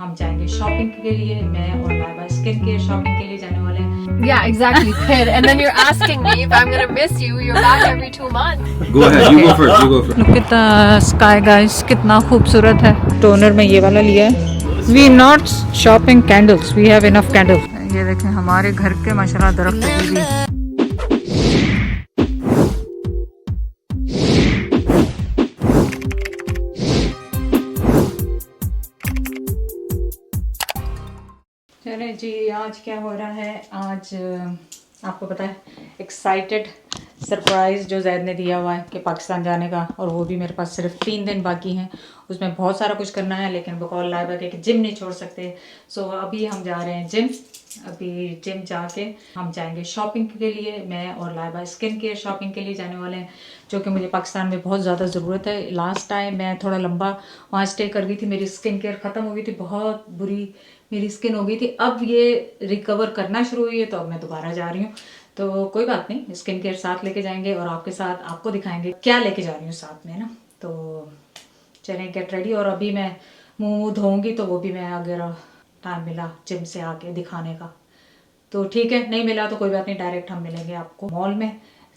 हम जाएंगे शॉपिंग के लिए, मैं और लाइबा स्किन केयर शॉपिंग के लिए जाने वाले हैं। Yeah, exactly. Kid. And then you're asking me if I'm gonna miss you. You're back every 2 months. Go ahead, you go first, you go first. Look at the sky, guys. कितना खूबसूरत है। Toner में ये वाला लिया है। We not shopping candles. We have enough candles. ये देखें हमारे घर के माशाल्लाह दरख्त लगी हुई। चले जी, आज क्या हो रहा है? आज आपको पता है एक्साइटेड सरप्राइज़ जो जैद ने दिया हुआ है कि पाकिस्तान जाने का, और वो भी मेरे पास सिर्फ 3 दिन बाकी हैं। उसमें बहुत सारा कुछ करना है, लेकिन बकौल लाइबा के जिम नहीं छोड़ सकते। सो अभी हम जा रहे हैं जिम। अभी जिम जाके हम जाएंगे शॉपिंग के लिए, मैं और लाइबा स्किन केयर शॉपिंग के लिए जाने वाले हैं, जो कि मुझे पाकिस्तान में बहुत ज़्यादा ज़रूरत है। लास्ट टाइम मैं थोड़ा लंबा वहाँ स्टे कर गई थी, मेरी स्किन केयर ख़त्म हो गई थी, बहुत बुरी मेरी स्किन हो गई थी। अब ये रिकवर करना शुरू हुई है, तो अब मैं दोबारा जा रही हूँ। तो कोई बात नहीं, स्किन केयर साथ लेके जाएंगे और आपके साथ आपको दिखाएंगे क्या लेके जा रही हूँ साथ में ना। तो चलें, गेट रेडी। और अभी मैं मुंह धोऊंगी, तो वो भी मैं अगर टाइम मिला जिम से आके दिखाने का तो ठीक है, नहीं मिला तो कोई बात नहीं, डायरेक्ट हम मिलेंगे आपको मॉल में,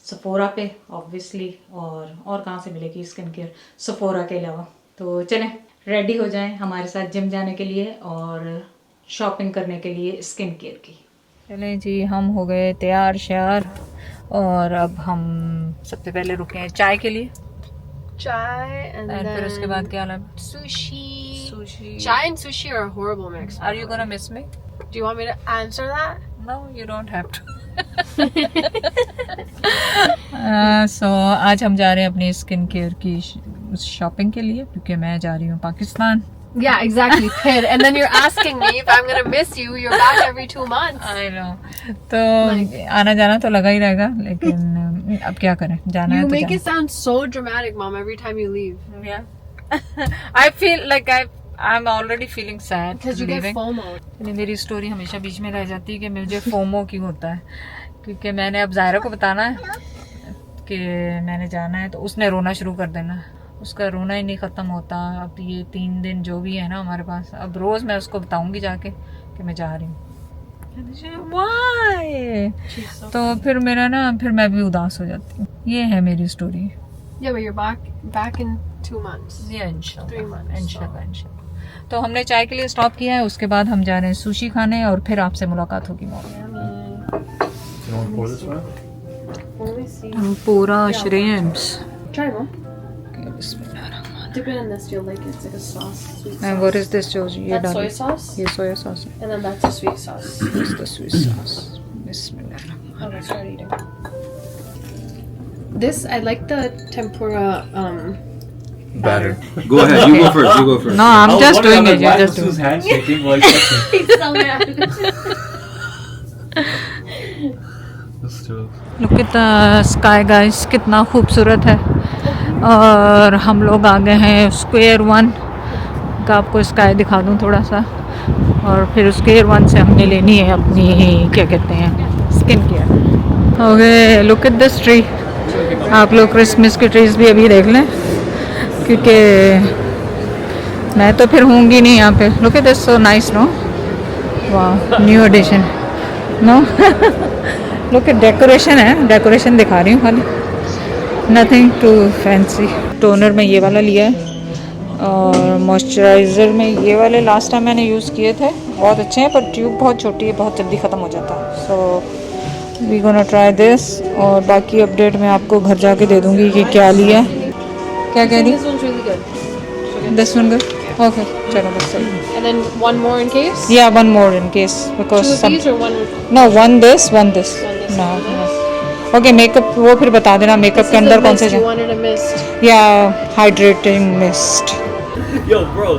सफोरा पे ऑब्वियसली। और कहाँ से मिलेगी स्किन केयर सफोरा के अलावा। तो चलें रेडी हो जाएं हमारे साथ जिम जाने के लिए और शॉपिंग करने के लिए स्किन केयर की। चलें जी, हम हो गए तैयार श्यार, और अब हम सबसे पहले रुके हैं चाय के लिए। Chai and then फिर उसके बाद क्या हाल? sushi. Sushi. Chai and sushi are a horrible mix. Are you gonna miss me? Do you want me to answer that? No, you don't have to. So आज हम जा रहे हैं अपनी स्किन केयर की शॉपिंग के लिए, क्योंकि मैं जा रही हूँ Pakistan. Yeah, exactly. Kid. And then you're asking me if I'm gonna miss you. You're back every 2 months. I know. तो आना जाना तो लगा ही रहेगा, लेकिन अब क्या करें, जाना है You तो make जाना। it sound so dramatic, Mom, every time you leave. Yeah. I feel like I'm already feeling sad Because you get leaving. FOMO. मेरी स्टोरी हमेशा बीच में रह जाती है कि मुझे फोमो क्यों होता है, क्योंकि मैंने अब ज़ायरा को बताना है कि मैंने जाना है, तो उसने रोना शुरू कर देना। उसका रोना ही नहीं ख़त्म होता। अब ये 3 दिन जो भी है ना हमारे पास, अब रोज़ मैं उसको बताऊंगी जाके कि मैं जा रही हूँ। Why? तो फिर मेरा ना, फिर मैं भी उदास हो जाती हूँ। ये है मेरी story. Yeah, but you're back in 2 months. ये इंशाल्लाह 3 months. इंशाल्लाह। तो हमने चाय के लिए स्टॉप किया है, उसके बाद हम जा रहे हैं सुशी खाने, और फिर आपसे मुलाकात होगी मॉल में। You want to pour this one? Let me see. पूरा shrimps. Try, Mom. Dip it in this. You'll like it. It's like a sauce. Sweet sauce. And what is this जो ये That's डाल? soy sauce. ये soya sauce है। And then that's a sweet sauce. This is the sweet sauce. Bismillah. Okay, start eating. This, I like the tempura Batter. Go ahead, you go first, you go first. No, I'm just doing it. You just do. Who's hand shaking while touching? He's so mad. Let's do it. Look at the sky, guys. कितना खूबसूरत है। और हम लोग आ गए हैं square 1 का, आपको स्काई दिखा दूँ थोड़ा सा, और फिर स्क्वायर 1 से हमने लेनी है अपनी क्या कहते हैं skin care. Okay, look at this tree. आप लोग क्रिसमस की ट्रीज भी अभी देख लें, क्योंकि मैं तो फिर होंगी नहीं यहाँ पे। Look at this, so nice no. वाह, new edition no. Look at decoration है, डेकोरेशन दिखा रही हूँ खाली, नथिंग टू फैंसी। टोनर में ये वाला लिया है, और मॉइस्चराइज़र में ये वाले लास्ट टाइम मैंने यूज़ किए थे, बहुत अच्छे हैं, पर ट्यूब बहुत छोटी है, बहुत जल्दी ख़त्म हो जाता है। So we gonna try this, और बाकी अपडेट मैं आपको घर जाके दे दूँगी कि क्या लिया है। क्या कह रही? This one's really good. This one good. Okay, चलो बस सही। And then one more in case? या one more in case, because 2 of these or one? No, one this One this. No. Okay, makeup वो फिर बता देना, makeup के अंदर कौन से You wanted a mist. या hydrating mist. Yo, bro.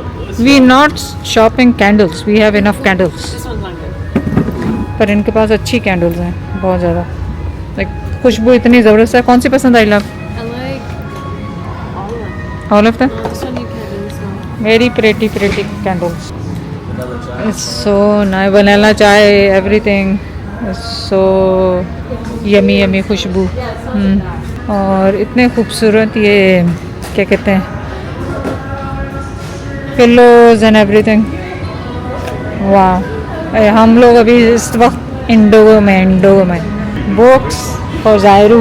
We not shopping candles, we have enough candles. This one's not good. पर इनके पास अच्छी कैंडल्स हैं बहुत ज़्यादा, लाइक खुशबू इतनी ज़बरदस्त है। कौन सी पसंद आई? Love I like all of them. All of them. This one you can't do, so. Very pretty candles. Vanilla chai. It's so nice, vanilla chai, everything so yummy yummy खुशबू। और इतने खूबसूरत ये क्या कहते हैं, पिल्लोज एंड एवरीथिंग। वाह, हम लोग अभी इस वक्त इंडोगो में बुक्स और जायरू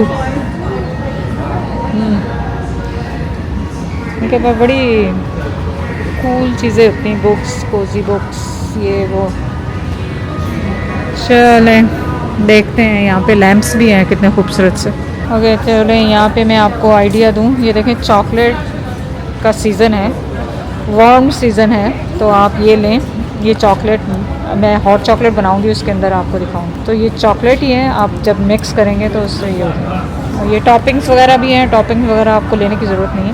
इनके पास बड़ी कूल चीज़ें होती हैं, बुक्स, कोजी बुक्स, ये वो। चलें देखते हैं, यहाँ पे लैंप्स भी हैं कितने खूबसूरत से। ओके चलें, यहाँ पे मैं आपको आइडिया दूँ, ये देखें चॉकलेट का सीज़न है, वार्म सीज़न है, तो आप ये लें। ये चॉकलेट मैं हॉट चॉकलेट बनाऊंगी, उसके अंदर आपको दिखाऊंगी। तो ये चॉकलेट ही है, आप जब मिक्स करेंगे तो उससे ये होता है। और ये टॉपिंग्स वगैरह भी हैं, टॉपिंग्स वगैरह आपको लेने की ज़रूरत नहीं है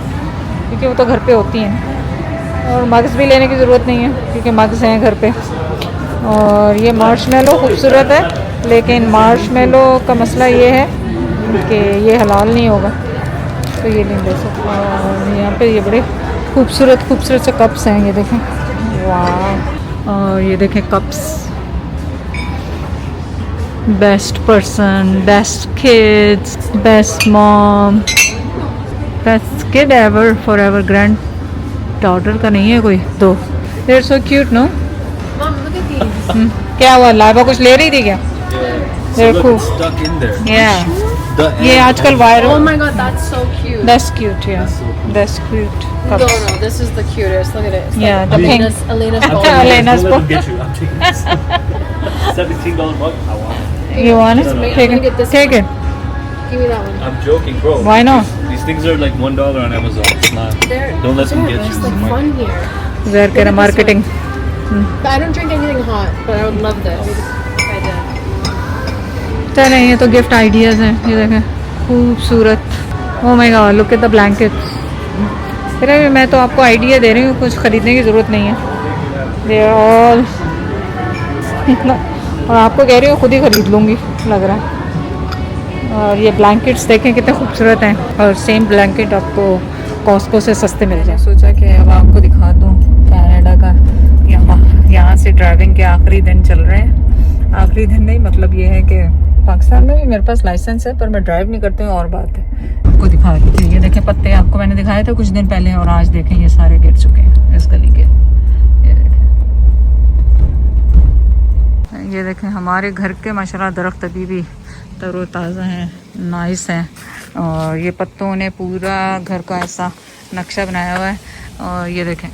क्योंकि वो तो घर पे होती हैं। और मग्स भी लेने की ज़रूरत नहीं है क्योंकि मग्स हैं घर पे। और ये मार्शमेलो खूबसूरत है, लेकिन मार्शमेलो का मसला ये है कि ये हलाल नहीं होगा, तो ये नहीं ले सकते। और यहाँ पे ये बड़े खूबसूरत से कप्स हैं, ये देखें, वाह। और ये देखें cups, best person, best kids, best mom, best kid ever, for ever, granddaughter का नहीं है कोई, दो। They're so cute no. Mom, look at these. क्या हुआ, लाइबा कुछ ले रही थी क्या? देखो, stuck in there. yeah, The ये आजकल viral. Oh my god, that's so cute. That's cute, yeah. That's cute. No, no, this is the cutest. Look at it. It's Yeah, like the pink. Elena's Okay, ball. Elena's Don't let book. them get you. I'm taking this. $17 mug. I want it. You want it? No, no. Take I'm gonna get it. this Take one. it. Give me that one. I'm joking, bro. Why not? These things are like $1 on Amazon. It's not. Don't let them get It's you. like fun here. Zahir keh raha marketing. But I don't drink anything hot, but I would love this if I did. चलें, ये तो gift ideas हैं, ये देखें खूबसूरत। Oh my God, look at the blankets. फिर अभी मैं तो आपको आइडिया दे रही हूँ, कुछ ख़रीदने की ज़रूरत नहीं है। दे आर ऑल और आपको कह रही हूँ खुद ही ख़रीद लूँगी लग रहा है। और ये ब्लैंकेट्स देखें कितने खूबसूरत हैं, और सेम ब्लैंकेट आपको कॉस्को से सस्ते मिल जाए। सोचा कि अब आपको दिखा दूँ कनाडा का, यहाँ से ड्राइविंग के आखिरी दिन चल रहे हैं। आखिरी दिन नहीं, मतलब ये है कि पाकिस्तान में भी मेरे पास लाइसेंस है पर मैं ड्राइव नहीं करती हूँ, और बात है। आपको दिखा रही थी, ये देखें पत्ते आपको मैंने दिखाए थे कुछ दिन पहले, और आज देखें ये सारे गिर चुके हैं इस गली के। ये देखें हमारे घर के माशाल्लाह दरख्त अभी भी तरोताज़ा हैं, नाइस हैं। और ये पत्तों ने पूरा घर का ऐसा नक्शा बनाया हुआ है। और ये देखें,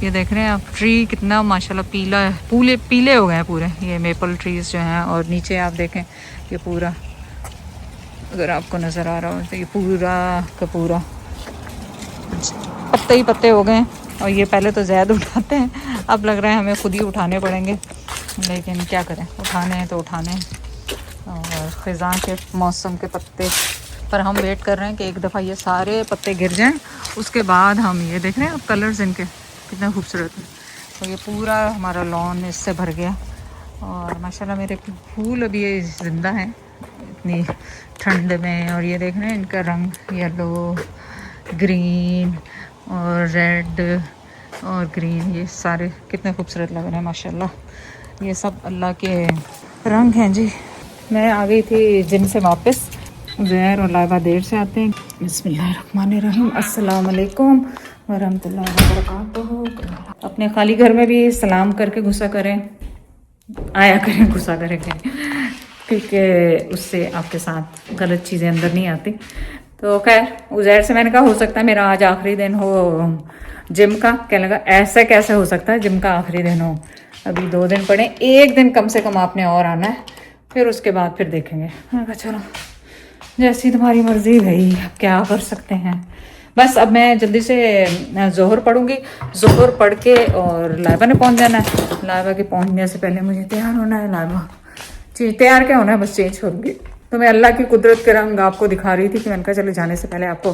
ये देख रहे हैं आप, ट्री कितना माशाल्लाह पीला है, पीले हो गए हैं पूरे ये मेपल ट्रीज़ जो हैं। और नीचे आप देखें ये पूरा, अगर आपको नज़र आ रहा हो तो ये पूरा का पूरा पत्ते ही पत्ते हो गए हैं। और ये पहले तो ज़्यादा उठाते हैं, अब लग रहा है हमें खुद ही उठाने पड़ेंगे, लेकिन क्या करें, उठाने हैं तो उठाने हैं। और ख़िज़ां के मौसम के पत्ते पर हम वेट कर रहे हैं कि एक दफ़ा ये सारे पत्ते गिर जाएं, उसके बाद हम, ये देख रहे हैं आप कलर्स इनके कितना खूबसूरत है। तो ये पूरा हमारा लॉन इससे भर गया। और माशाल्लाह मेरे फूल अभी ये ज़िंदा हैं इतनी ठंड में। और ये देख रहे हैं इनका रंग, येलो, ग्रीन और रेड और ग्रीन, ये सारे कितने खूबसूरत लग रहे हैं माशाल्लाह। ये सब अल्लाह के रंग हैं जी। मैं आ गई थी जिम से वापस, ज़हर और लाइबा देर से आते हैं। बिस्मिल्लाहिर्रहमानिर्रहीम, अस्सलाम वालेकुम वरहमतुल्लाहि वबरकातुहू। अपने खाली घर में भी सलाम करके घुसा करें, आया करें, घुसा करें, क्योंकि उससे आपके साथ गलत चीज़ें अंदर नहीं आती। तो खैर उज़ैर से मैंने कहा हो सकता है मेरा आज आखिरी दिन हो जिम का। कहने लगा ऐसा कैसे हो सकता है जिम का आखिरी दिन हो, अभी 2 दिन पड़े, 1 दिन कम से कम आपने और आना है, फिर उसके बाद फिर देखेंगे। मैंने कहा चलो जैसी तुम्हारी मर्ज़ी भाई, अब क्या कर सकते हैं। बस अब मैं जल्दी से ज़ोहर पढ़ूंगी, ज़ोहर पढ़ के और लाइबा ने पहुंच जाना है। लाइबा के पहुंचने से पहले मुझे तैयार होना है। लाइबा तैयार क्या होना है, बस चेंज होगी। तो मैं अल्लाह की कुदरत के रंग आपको दिखा रही थी कि मैंने कहा चलो जाने से पहले आपको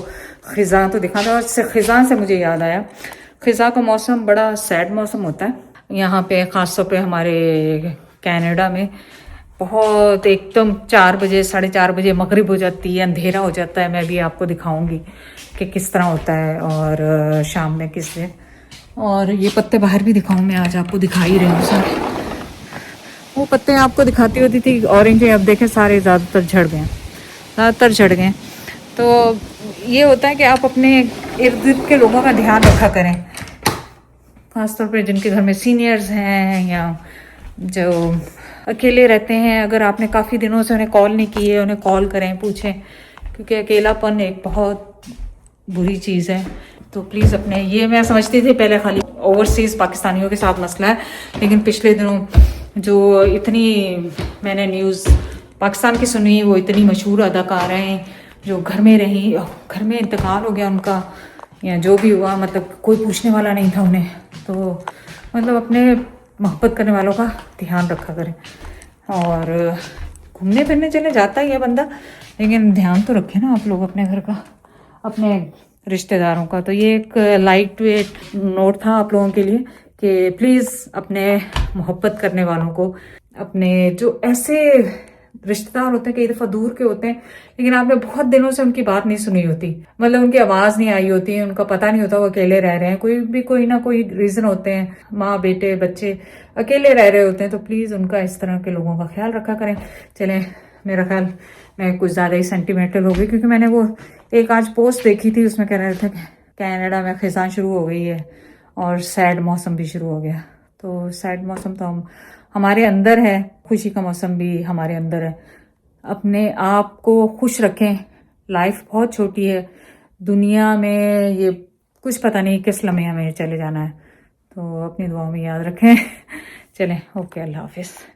ख़िज़ां तो दिखा दो। और ख़िज़ां से मुझे याद आया, ख़िज़ां का मौसम बड़ा सैड मौसम होता है यहाँ पे, ख़ास तौर पे हमारे कनाडा में। बहुत एकदम 4 बजे 4:30 बजे मगरिब हो जाती है, अंधेरा हो जाता है। मैं भी आपको दिखाऊंगी कि किस तरह होता है और शाम में किस दिन। और ये पत्ते बाहर भी दिखाऊं, मैं आज आपको दिखा ही रही हूँ सारे। वो पत्ते आपको दिखाती होती थी ऑरेंज, अब देखें सारे ज़्यादातर झड़ गए। तो ये होता है कि आप अपने इर्द गिर्द के लोगों का ध्यान रखा करें, ख़ासतौर पर जिनके घर में सीनियर्स हैं या जो अकेले रहते हैं, अगर आपने काफ़ी दिनों से उन्हें कॉल नहीं की है, उन्हें कॉल करें, पूछें, क्योंकि अकेलापन एक बहुत बुरी चीज़ है। तो प्लीज़ अपने, ये मैं समझती थी पहले खाली ओवरसीज़ पाकिस्तानियों के साथ मसला है, लेकिन पिछले दिनों जो इतनी मैंने न्यूज़ पाकिस्तान की सुनी, वो इतनी मशहूर अदाकार हैं जो घर में रही, घर में इंतकाल हो गया उनका, या जो भी हुआ, मतलब कोई पूछने वाला नहीं था उन्हें। तो मतलब अपने मोहब्बत करने वालों का ध्यान रखा करें। और घूमने फिरने चले जाता ही है बंदा, लेकिन ध्यान तो रखें ना आप लोग अपने घर का, अपने रिश्तेदारों का। तो ये एक लाइट वेट नोट था आप लोगों के लिए कि प्लीज़ अपने मोहब्बत करने वालों को, अपने जो ऐसे रिश्तेदार होते हैं, कई दफ़ा दूर के होते हैं, लेकिन आपने बहुत दिनों से उनकी बात नहीं सुनी होती, मतलब उनकी आवाज़ नहीं आई होती, उनका पता नहीं होता वो अकेले रह रहे हैं, कोई ना कोई रीज़न होते हैं, माँ बेटे बच्चे अकेले रह रहे होते हैं। तो प्लीज़ उनका, इस तरह के लोगों का ख्याल रखा करें। चलें, मेरा ख्याल मैं कुछ ज़्यादा ही सेंटिमेंटल हो गई, क्योंकि मैंने वो एक आज पोस्ट देखी थी, उसमें कह रहे थे कि कनाडा में खिज़ां शुरू हो गई है और सैड मौसम भी शुरू हो गया। तो सैड मौसम तो हमारे अंदर है, खुशी का मौसम भी हमारे अंदर है। अपने आप को खुश रखें, लाइफ बहुत छोटी है, दुनिया में ये कुछ पता नहीं किस लम्हे में चले जाना है, तो अपनी दुआओं में याद रखें। चलें, ओके, अल्लाह हाफिज़।